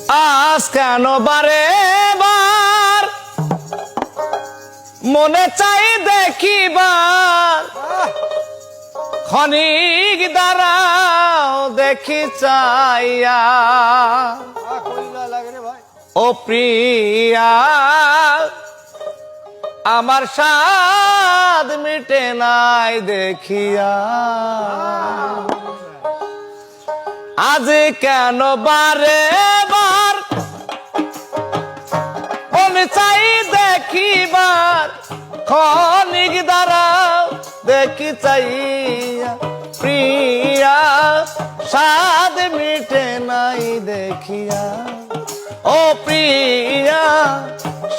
আজ কেন বারে বার মনে চাই দেখিবার, ক্ষণিক দাঁড়াও দেখি চাইয়া। ও প্রিয়া আমার সাদ মিটে নাই দেখিয়া, আজ কেন বারে বার মনে চাই দেখিবার, ক্ষণিক দাঁড়াও দেখি চাইয়া। প্রিয়া সাদ মিটে নাই দেখিয়া, ও প্রিয়া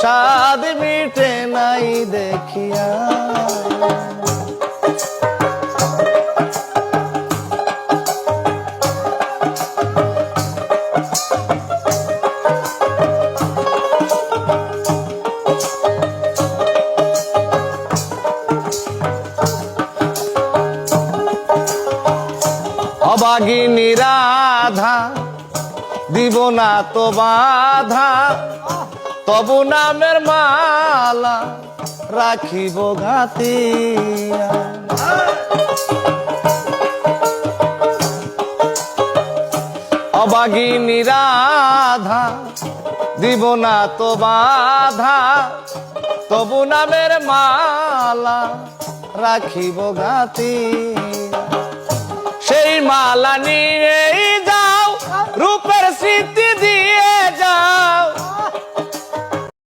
সাদ মিটে নাই দেখিয়া। অবাগিনী রাধা দিব না তো বাধা, তবু নামের মালা রাখিব ঘাতিয়া। অবাগিনী রাধা দিব না তো বাধা, তবু নামের মালা রাখিব ঘাতিয়া। সেই মালা নিয়ে